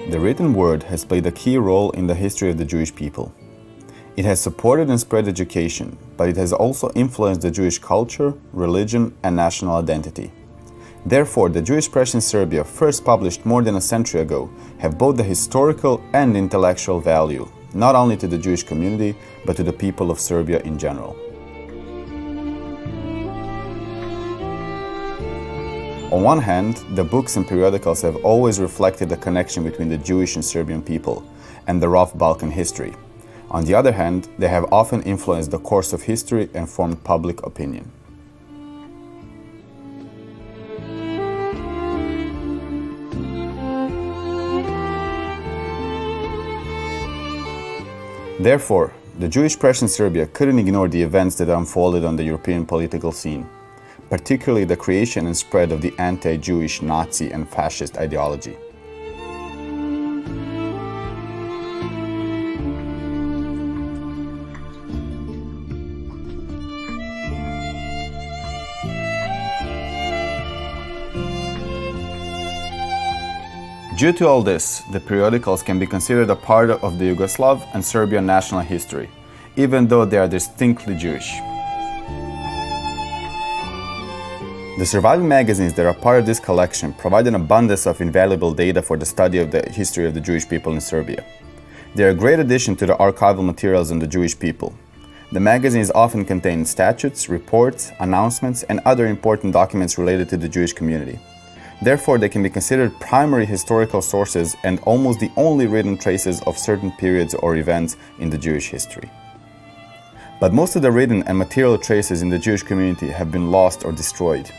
The written word has played a key role in the history of the Jewish people. It has supported and spread education, but it has also influenced the Jewish culture, religion, and national identity. Therefore, the Jewish press in Serbia, first published more than a century ago, have both the historical and intellectual value, not only to the Jewish community, but to the people of Serbia in general. On one hand, the books and periodicals have always reflected the connection between the Jewish and Serbian people and the rough Balkan history. On the other hand, they have often influenced the course of history and formed public opinion. Therefore, the Jewish press in Serbia couldn't ignore the events that unfolded on the European political scene, particularly the creation and spread of the anti-Jewish, Nazi, and fascist ideology. Due to all this, the periodicals can be considered a part of the Yugoslav and Serbian national history, even though they are distinctly Jewish. The surviving magazines that are part of this collection provide an abundance of invaluable data for the study of the history of the Jewish people in Serbia. They are a great addition to the archival materials on the Jewish people. The magazines often contain statutes, reports, announcements, and other important documents related to the Jewish community. Therefore, they can be considered primary historical sources and almost the only written traces of certain periods or events in the Jewish history. But most of the written and material traces in the Jewish community have been lost or destroyed.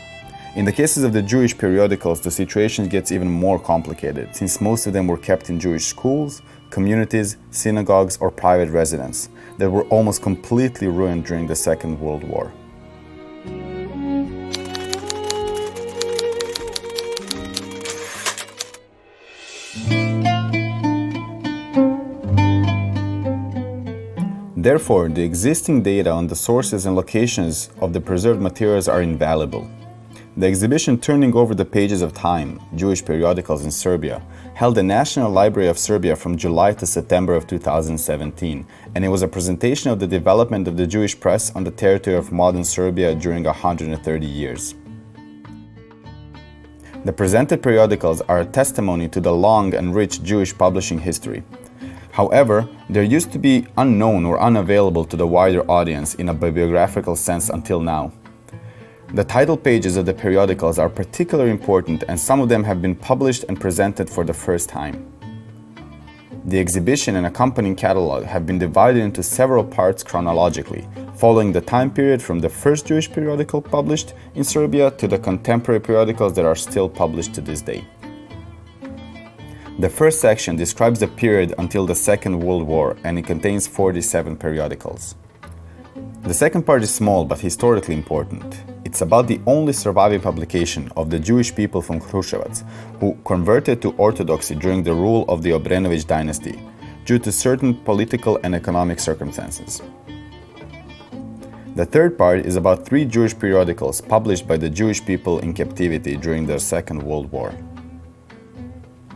In the cases of the Jewish periodicals, the situation gets even more complicated, since most of them were kept in Jewish schools, communities, synagogues, or private residences that were almost completely ruined during the Second World War. Therefore, the existing data on the sources and locations of the preserved materials are invaluable. The exhibition Turning Over the Pages of Time, Jewish Periodicals in Serbia, held the National Library of Serbia from July to September of 2017, and it was a presentation of the development of the Jewish press on the territory of modern Serbia during 130 years. The presented periodicals are a testimony to the long and rich Jewish publishing history. However, they used to be unknown or unavailable to the wider audience in a bibliographical sense until now. The title pages of the periodicals are particularly important, and some of them have been published and presented for the first time. The exhibition and accompanying catalog have been divided into several parts chronologically, following the time period from the first Jewish periodical published in Serbia to the contemporary periodicals that are still published to this day. The first section describes the period until the Second World War, and it contains 47 periodicals. The second part is small but historically important. It's about the only surviving publication of the Jewish people from Kruševac who converted to Orthodoxy during the rule of the Obrenović dynasty due to certain political and economic circumstances. The third part is about 3 Jewish periodicals published by the Jewish people in captivity during the Second World War.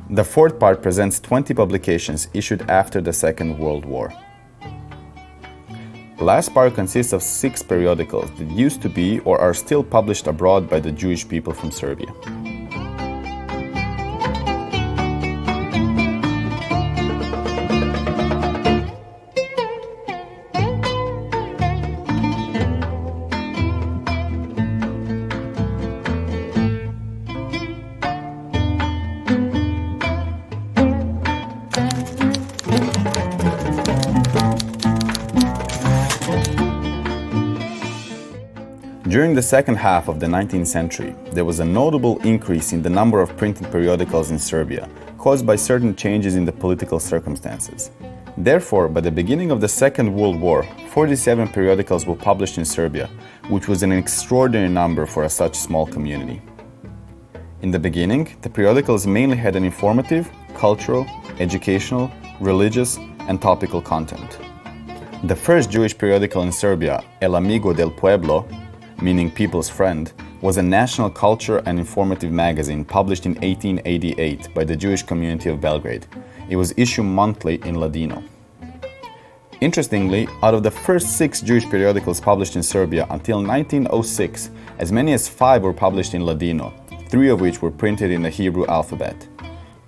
The fourth part presents 20 publications issued after the Second World War. The last part consists of 6 periodicals that used to be or are still published abroad by the Jewish people from Serbia. During the second half of the 19th century, there was a notable increase in the number of printed periodicals in Serbia, caused by certain changes in the political circumstances. Therefore, by the beginning of the Second World War, 47 periodicals were published in Serbia, which was an extraordinary number for such small community. In the beginning, the periodicals mainly had an informative, cultural, educational, religious, and topical content. The first Jewish periodical in Serbia, El Amigo del Pueblo, meaning people's friend, was a national culture and informative magazine published in 1888 by the Jewish community of Belgrade. It was issued monthly in Ladino. Interestingly, out of the first 6 Jewish periodicals published in Serbia until 1906, as many as 5 were published in Ladino, 3 of which were printed in the Hebrew alphabet.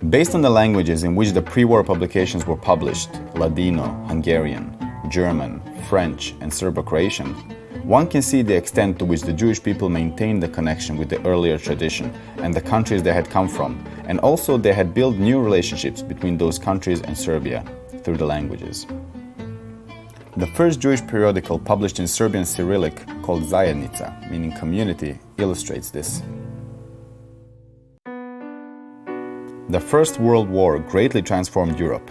Based on the languages in which the pre-war publications were published, Ladino, Hungarian, German, French, and Serbo-Croatian, one can see the extent to which the Jewish people maintained the connection with the earlier tradition and the countries they had come from, and also they had built new relationships between those countries and Serbia through the languages. The first Jewish periodical published in Serbian Cyrillic, called Zajednica, meaning community, illustrates this. The First World War greatly transformed Europe.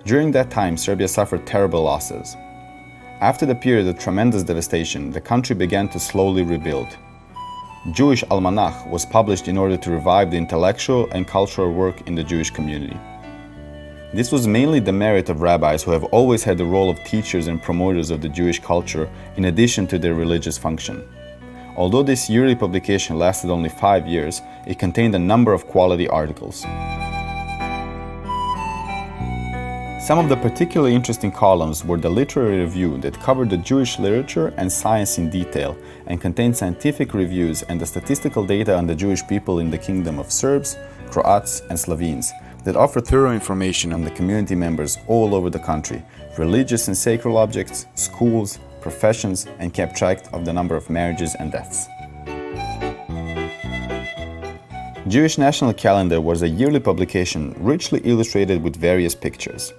During that time, Serbia suffered terrible losses. After the period of tremendous devastation, the country began to slowly rebuild. Jewish Almanach was published in order to revive the intellectual and cultural work in the Jewish community. This was mainly the merit of rabbis who have always had the role of teachers and promoters of the Jewish culture in addition to their religious function. Although this yearly publication lasted only 5 years, it contained a number of quality articles. Some of the particularly interesting columns were the literary review that covered the Jewish literature and science in detail and contained scientific reviews and the statistical data on the Jewish people in the kingdom of Serbs, Croats, and Slovenes, that offer thorough information on the community members all over the country, religious and sacred objects, schools, professions, and kept track of the number of marriages and deaths. Jewish National Calendar was a yearly publication richly illustrated with various pictures.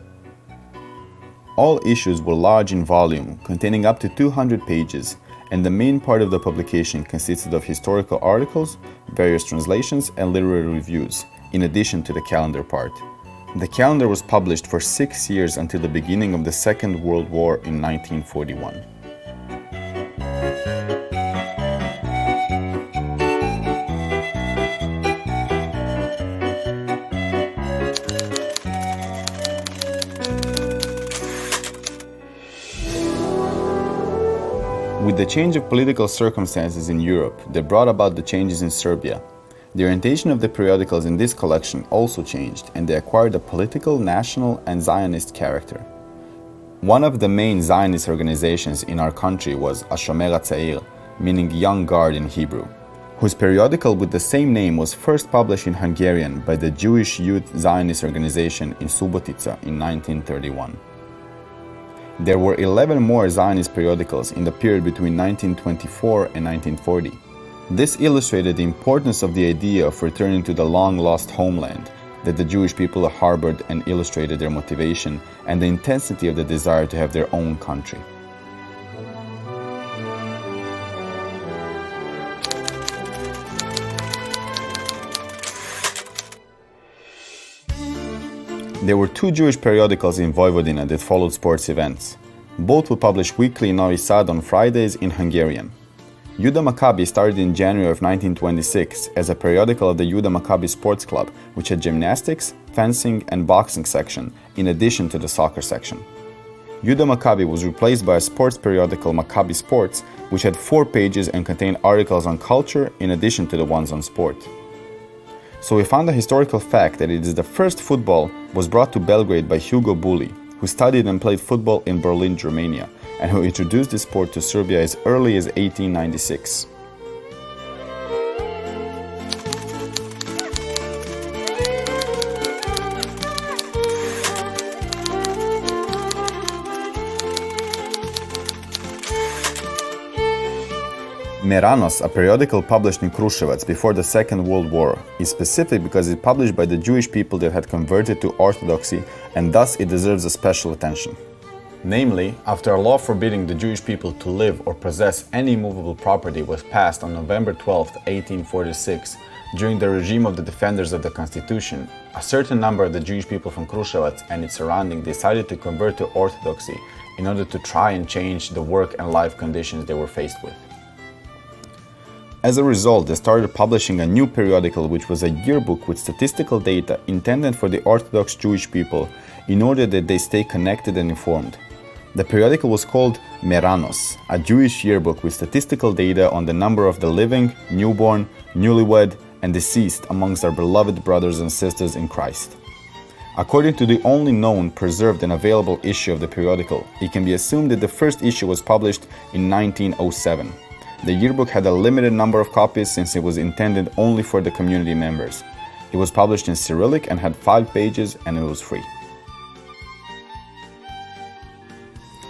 All issues were large in volume, containing up to 200 pages, and the main part of the publication consisted of historical articles, various translations, and literary reviews, in addition to the calendar part. The calendar was published for 6 years until the beginning of the Second World War in 1941. With the change of political circumstances in Europe that brought about the changes in Serbia, the orientation of the periodicals in this collection also changed, and they acquired a political, national, and Zionist character. One of the main Zionist organizations in our country was Hashomer HaTzair, meaning Young Guard in Hebrew, whose periodical with the same name was first published in Hungarian by the Jewish Youth Zionist Organization in Subotica in 1931. There were 11 more Zionist periodicals in the period between 1924 and 1940. This illustrated the importance of the idea of returning to the long-lost homeland that the Jewish people harbored, and illustrated their motivation and the intensity of the desire to have their own country. There were 2 Jewish periodicals in Vojvodina that followed sports events. Both would publish weekly in Novi Sad on Fridays in Hungarian. Juda Maccabi started in January of 1926 as a periodical of the Juda Maccabi Sports Club, which had gymnastics, fencing, and boxing section, in addition to the soccer section. Juda Maccabi was replaced by a sports periodical, Maccabi Sports, which had 4 pages and contained articles on culture in addition to the ones on sport. So we found a historical fact that it is the first football was brought to Belgrade by Hugo Bulli, who studied and played football in Berlin, Romania, and who introduced the sport to Serbia as early as 1896. Meranos, a periodical published in Kruševac before the Second World War, is specific because it's published by the Jewish people that had converted to Orthodoxy, and thus it deserves a special attention. Namely, after a law forbidding the Jewish people to live or possess any movable property was passed on November 12, 1846, during the regime of the defenders of the Constitution, a certain number of the Jewish people from Kruševac and its surrounding decided to convert to Orthodoxy in order to try and change the work and life conditions they were faced with. As a result, they started publishing a new periodical, which was a yearbook with statistical data intended for the Orthodox Jewish people in order that they stay connected and informed. The periodical was called Meranos, a Jewish yearbook with statistical data on the number of the living, newborn, newlywed, and deceased amongst our beloved brothers and sisters in Christ. According to the only known, preserved, and available issue of the periodical, it can be assumed that the first issue was published in 1907. The yearbook had a limited number of copies since it was intended only for the community members. It was published in Cyrillic and had 5 pages, and it was free.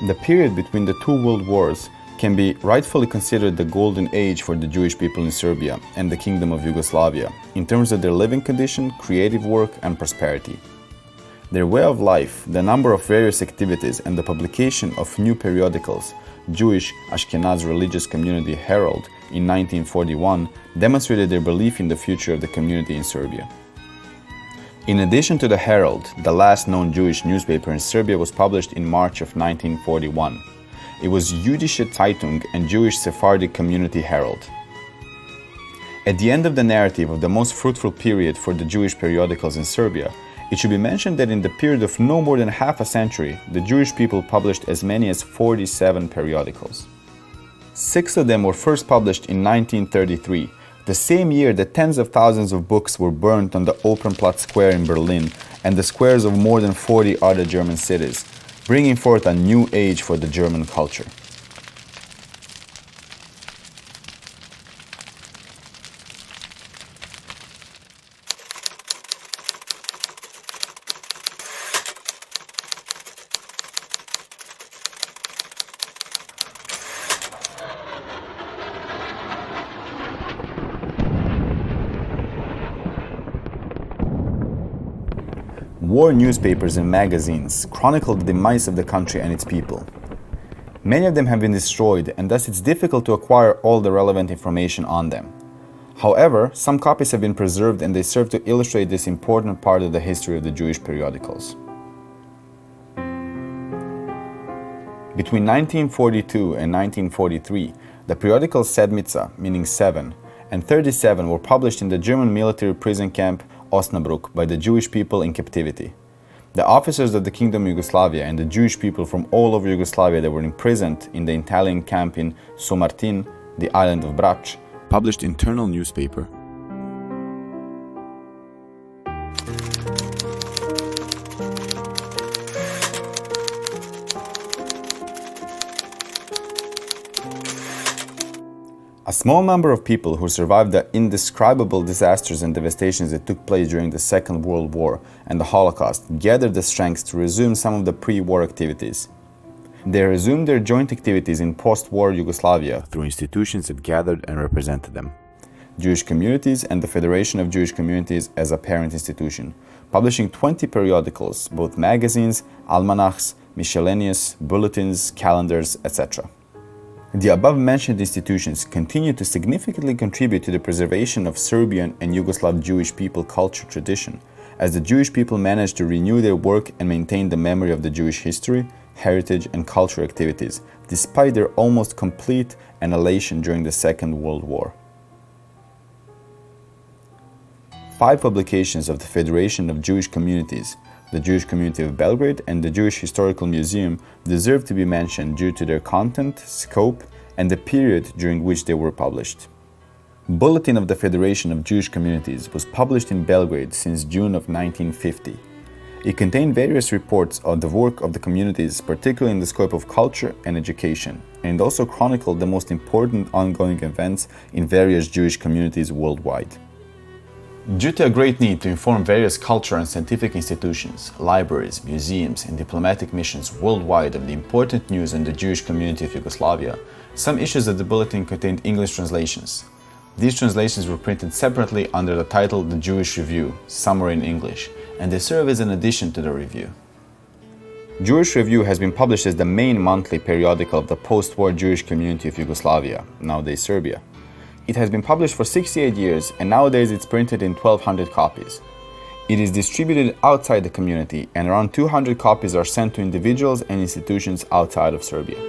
The period between the two world wars can be rightfully considered the golden age for the Jewish people in Serbia and the Kingdom of Yugoslavia in terms of their living condition, creative work, and prosperity. Their way of life, the number of various activities, and the publication of new periodicals, Jewish Ashkenaz Religious Community Herald in 1941, demonstrated their belief in the future of the community in Serbia. In addition to the Herald, the last known Jewish newspaper in Serbia was published in March of 1941. It was Jüdische Zeitung and Jewish Sephardic Community Herald. At the end of the narrative of the most fruitful period for the Jewish periodicals in Serbia, it should be mentioned that in the period of no more than half a century, the Jewish people published as many as 47 periodicals. 6 of them were first published in 1933, the same year that tens of thousands of books were burned on the Opernplatz Square in Berlin and the squares of more than 40 other German cities, bringing forth a new age for the German culture. War newspapers and magazines chronicle the demise of the country and its people. Many of them have been destroyed, and thus it's difficult to acquire all the relevant information on them. However, some copies have been preserved, and they serve to illustrate this important part of the history of the Jewish periodicals. Between 1942 and 1943, the periodicals Sedmica, meaning 7, and 37 were published in the German military prison camp Osnabrück by the Jewish people in captivity. The officers of the Kingdom of Yugoslavia and the Jewish people from all over Yugoslavia that were imprisoned in the Italian camp in Somartin, the island of Brač, published internal newspaper. A small number of people who survived the indescribable disasters and devastations that took place during the Second World War and the Holocaust gathered the strength to resume some of the pre-war activities. They resumed their joint activities in post-war Yugoslavia through institutions that gathered and represented them. Jewish Communities and the Federation of Jewish Communities as a parent institution, publishing 20 periodicals, both magazines, almanacs, miscellaneous, bulletins, calendars, etc. The above-mentioned institutions continue to significantly contribute to the preservation of Serbian and Yugoslav Jewish people culture tradition, as the Jewish people managed to renew their work and maintain the memory of the Jewish history, heritage, and cultural activities, despite their almost complete annihilation during the Second World War. 5 publications of the Federation of Jewish Communities, the Jewish Community of Belgrade, and the Jewish Historical Museum deserve to be mentioned due to their content, scope, and the period during which they were published. Bulletin of the Federation of Jewish Communities was published in Belgrade since June of 1950. It contained various reports on the work of the communities, particularly in the scope of culture and education, and it also chronicled the most important ongoing events in various Jewish communities worldwide. Due to a great need to inform various cultural and scientific institutions, libraries, museums, and diplomatic missions worldwide of the important news in the Jewish community of Yugoslavia, some issues of the bulletin contained English translations. These translations were printed separately under the title The Jewish Review, Summary in English, and they serve as an addition to the review. Jewish Review has been published as the main monthly periodical of the post-war Jewish community of Yugoslavia, nowadays Serbia. It has been published for 68 years, and nowadays it's printed in 1,200 copies. It is distributed outside the community, and around 200 copies are sent to individuals and institutions outside of Serbia.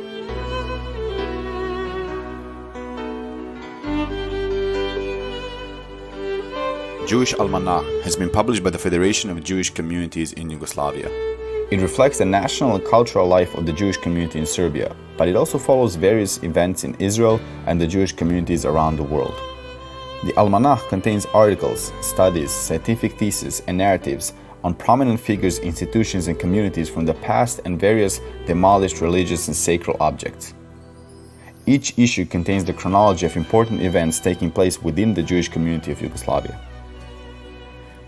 Jewish Almanac has been published by the Federation of Jewish Communities in Yugoslavia. It reflects the national and cultural life of the Jewish community in Serbia, but it also follows various events in Israel and the Jewish communities around the world. The Almanach contains articles, studies, scientific theses, and narratives on prominent figures, institutions, and communities from the past and various demolished religious and sacred objects. Each issue contains the chronology of important events taking place within the Jewish community of Yugoslavia.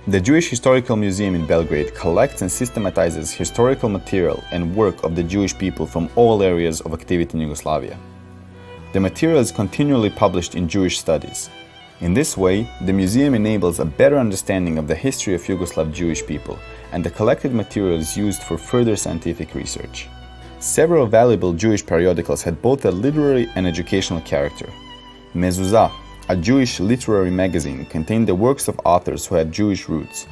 The Jewish Historical Museum in Belgrade collects and systematizes historical material and work of the Jewish people from all areas of activity in Yugoslavia. The material is continually published in Jewish studies. In this way, the museum enables a better understanding of the history of Yugoslav Jewish people, and the collected material is used for further scientific research. Several valuable Jewish periodicals had both a literary and educational character. Mezuzah, a Jewish literary magazine, contained the works of authors who had Jewish roots.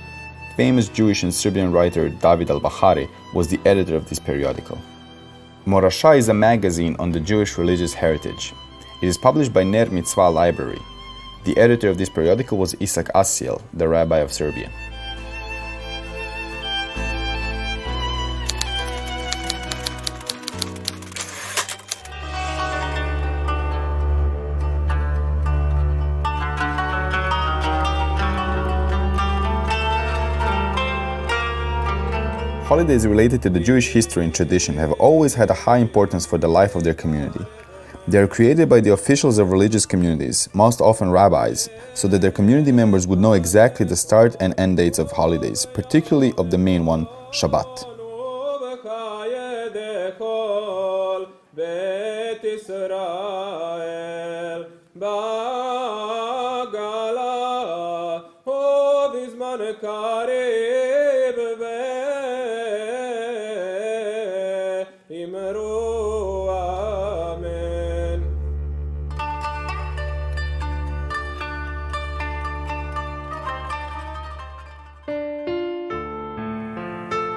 Famous Jewish and Serbian writer David al-Bahari was the editor of this periodical. Morasha is a magazine on the Jewish religious heritage. It is published by Ner Mitzvah Library. The editor of this periodical was Isak Asiel, the rabbi of Serbia. Holidays related to the Jewish history and tradition have always had a high importance for the life of their community. They are created by the officials of religious communities, most often rabbis, so that their community members would know exactly the start and end dates of holidays, particularly of the main one, Shabbat.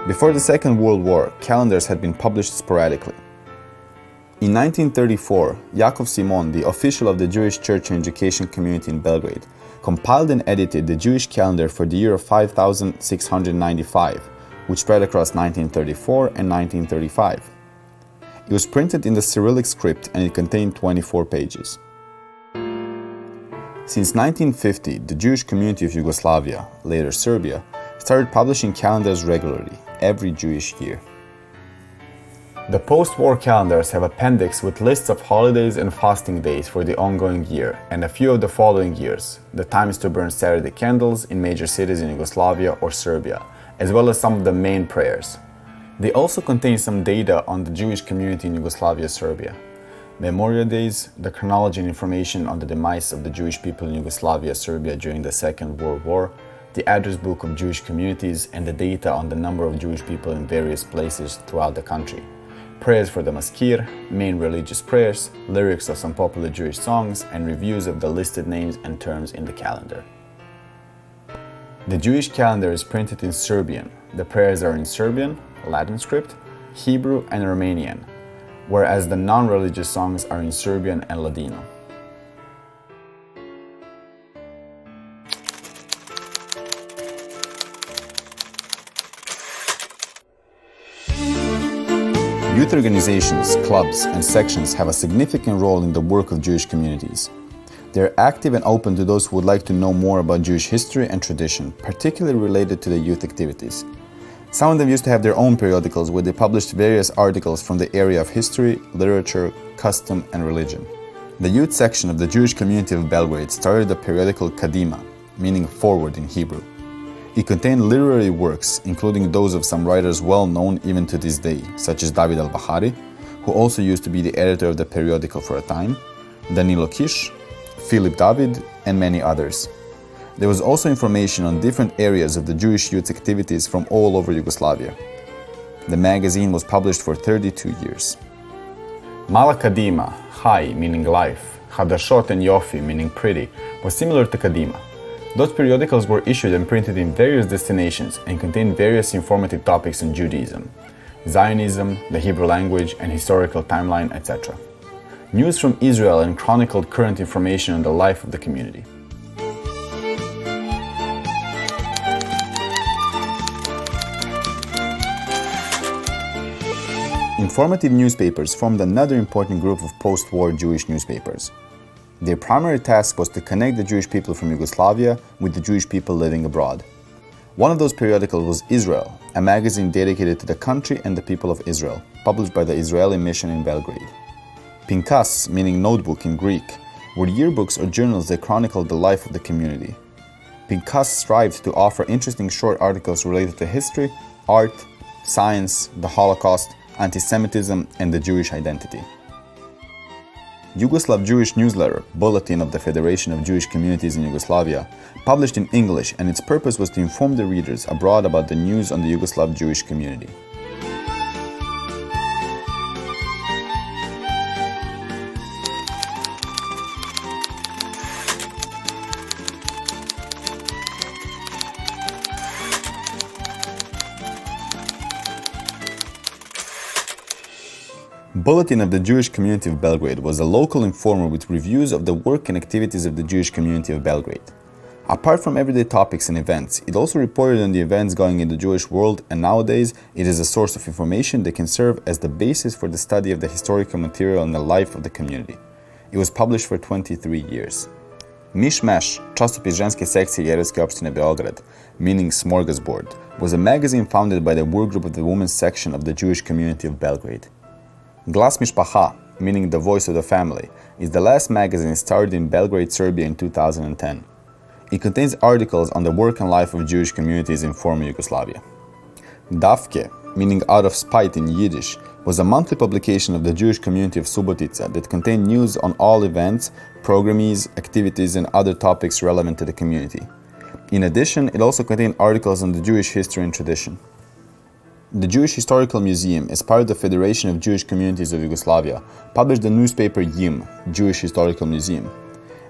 Before the Second World War, calendars had been published sporadically. In 1934, Yakov Simon, the official of the Jewish Church and Education Community in Belgrade, compiled and edited the Jewish calendar for the year of 5695, which spread across 1934 and 1935. It was printed in the Cyrillic script and it contained 24 pages. Since 1950, the Jewish community of Yugoslavia, later Serbia, started publishing calendars regularly, every Jewish year. The post-war calendars have appendix with lists of holidays and fasting days for the ongoing year and a few of the following years, the times to burn Saturday candles in major cities in Yugoslavia or Serbia, as well as some of the main prayers. They also contain some data on the Jewish community in Yugoslavia, Serbia. Memorial days, the chronology and information on the demise of the Jewish people in Yugoslavia, Serbia during the Second World War, the address book of Jewish communities, and the data on the number of Jewish people in various places throughout the country. Prayers for the Maskir, main religious prayers, lyrics of some popular Jewish songs, and reviews of the listed names and terms in the calendar. The Jewish calendar is printed in Serbian. The prayers are in Serbian, Latin script, Hebrew, and Romanian, whereas the non-religious songs are in Serbian and Ladino. Youth organizations, clubs, and sections have a significant role in the work of Jewish communities. They are active and open to those who would like to know more about Jewish history and tradition, particularly related to the youth activities. Some of them used to have their own periodicals where they published various articles from the area of history, literature, custom, and religion. The youth section of the Jewish community of Belgrade started the periodical Kadima, meaning forward in Hebrew. It contained literary works, including those of some writers well known even to this day, such as David al-Bahari, who also used to be the editor of the periodical for a time, Danilo Kish, Philip David, and many others. There was also information on different areas of the Jewish youth activities from all over Yugoslavia. The magazine was published for 32 years. Mala Kadima, Hai meaning life, Hadashot and Yofi meaning pretty, was similar to Kadima. Those periodicals were issued and printed in various destinations and contained various informative topics on Judaism, Zionism, the Hebrew language, and historical timeline, etc. News from Israel and chronicled current information on the life of the community. Informative newspapers formed another important group of post-war Jewish newspapers. Their primary task was to connect the Jewish people from Yugoslavia with the Jewish people living abroad. One of those periodicals was Israel, a magazine dedicated to the country and the people of Israel, published by the Israeli mission in Belgrade. Pinkas, meaning notebook in Greek, were yearbooks or journals that chronicled the life of the community. Pinkas strived to offer interesting short articles related to history, art, science, the Holocaust, anti-Semitism, and the Jewish identity. Yugoslav Jewish newsletter, Bulletin of the Federation of Jewish Communities in Yugoslavia, published in English, and its purpose was to inform the readers abroad about the news on the Yugoslav Jewish community. Bulletin of the Jewish Community of Belgrade was a local informer with reviews of the work and activities of the Jewish community of Belgrade. Apart from everyday topics and events, it also reported on the events going in the Jewish world, and nowadays it is a source of information that can serve as the basis for the study of the historical material and the life of the community. It was published for 23 years. Mišmaš, časopis ženske sekcije Jevrejske opštine Beograd, meaning Smorgasbord, was a magazine founded by the work group of the women's section of the Jewish community of Belgrade. Glas Mishpaha, meaning the voice of the family, is the last magazine started in Belgrade, Serbia in 2010. It contains articles on the work and life of Jewish communities in former Yugoslavia. Davke, meaning out of spite in Yiddish, was a monthly publication of the Jewish community of Subotica that contained news on all events, programmes, activities, and other topics relevant to the community. In addition, it also contained articles on the Jewish history and tradition. The Jewish Historical Museum, as part of the Federation of Jewish Communities of Yugoslavia, published the newspaper YIM, Jewish Historical Museum.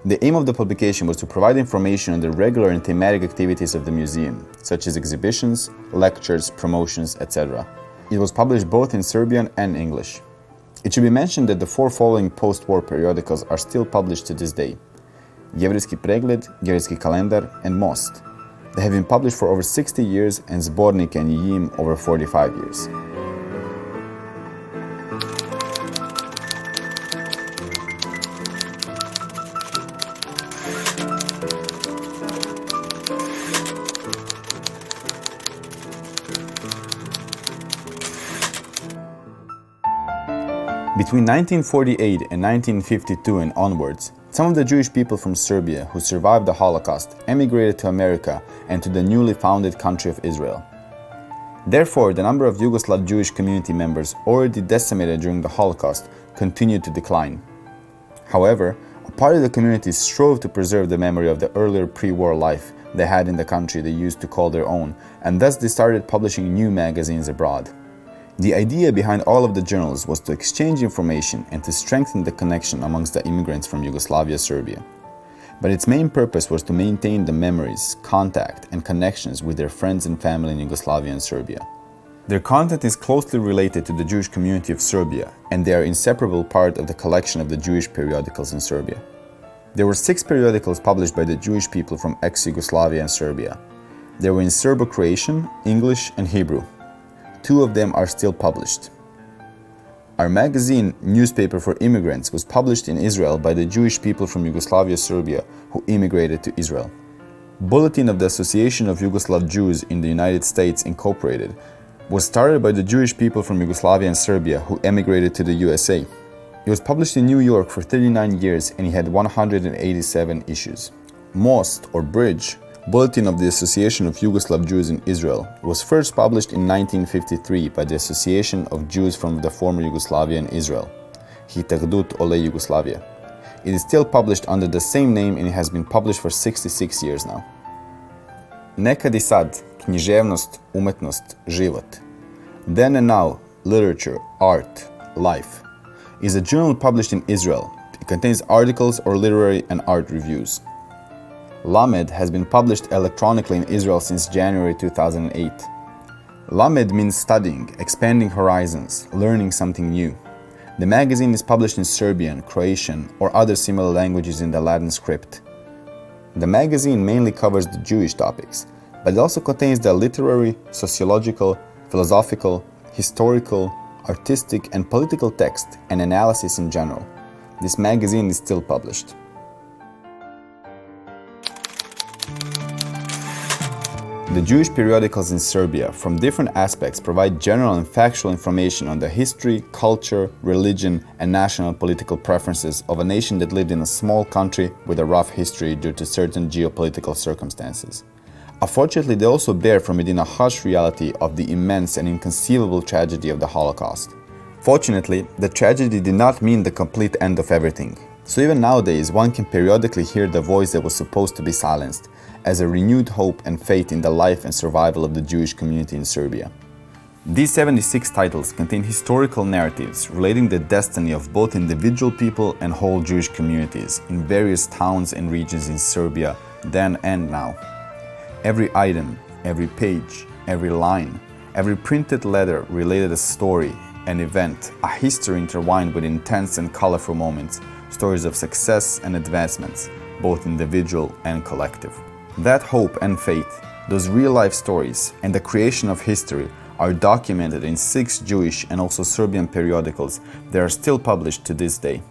The aim of the publication was to provide information on the regular and thematic activities of the museum, such as exhibitions, lectures, promotions, etc. It was published both in Serbian and English. It should be mentioned that the four following post-war periodicals are still published to this day: Jevrejski pregled, Jevrejski kalendar, and Most. They have been published for over 60 years, and Zbornik and Yim over 45 years. Between 1948 and 1952 and onwards, some of the Jewish people from Serbia who survived the Holocaust emigrated to America and to the newly founded country of Israel. Therefore, the number of Yugoslav Jewish community members already decimated during the Holocaust continued to decline. However, a part of the community strove to preserve the memory of the earlier pre-war life they had in the country they used to call their own, and thus they started publishing new magazines abroad. The idea behind all of the journals was to exchange information and to strengthen the connection amongst the immigrants from Yugoslavia, Serbia. But its main purpose was to maintain the memories, contact, and connections with their friends and family in Yugoslavia and Serbia. Their content is closely related to the Jewish community of Serbia, and they are an inseparable part of the collection of the Jewish periodicals in Serbia. There were 6 periodicals published by the Jewish people from ex-Yugoslavia and Serbia. They were in Serbo-Croatian, English, and Hebrew. 2 of them are still published. Our magazine, Newspaper for Immigrants, was published in Israel by the Jewish people from Yugoslavia, Serbia, who immigrated to Israel. Bulletin of the Association of Yugoslav Jews in the United States, Incorporated, was started by the Jewish people from Yugoslavia and Serbia who emigrated to the USA. It was published in New York for 39 years and it had 187 issues. Most, or Bridge, Bulletin of the Association of Yugoslav Jews in Israel, was first published in 1953 by the Association of Jews from the former Yugoslavia and Israel, Hitagdut Ole Yugoslavia. It is still published under the same name and it has been published for 66 years now. Nekad I sad, književnost, umetnost, život. Then and Now, Literature, Art, Life, is a journal published in Israel. It contains articles or literary and art reviews. Lamed has been published electronically in Israel since January 2008. Lamed means studying, expanding horizons, learning something new. The magazine is published in Serbian, Croatian, or other similar languages in the Latin script. The magazine mainly covers the Jewish topics, but it also contains the literary, sociological, philosophical, historical, artistic and political text and analysis in general. This magazine is still published. The Jewish periodicals in Serbia, from different aspects, provide general and factual information on the history, culture, religion, and national political preferences of a nation that lived in a small country with a rough history due to certain geopolitical circumstances. Unfortunately, they also bear from within a harsh reality of the immense and inconceivable tragedy of the Holocaust. Fortunately, the tragedy did not mean the complete end of everything. So even nowadays, one can periodically hear the voice that was supposed to be silenced, as a renewed hope and faith in the life and survival of the Jewish community in Serbia. These 76 titles contain historical narratives relating the destiny of both individual people and whole Jewish communities in various towns and regions in Serbia, then and now. Every item, every page, every line, every printed letter related a story, an event, a history intertwined with intense and colorful moments, stories of success and advancements, both individual and collective. That hope and faith, those real-life stories, and the creation of history are documented in 6 Jewish and also Serbian periodicals that are still published to this day.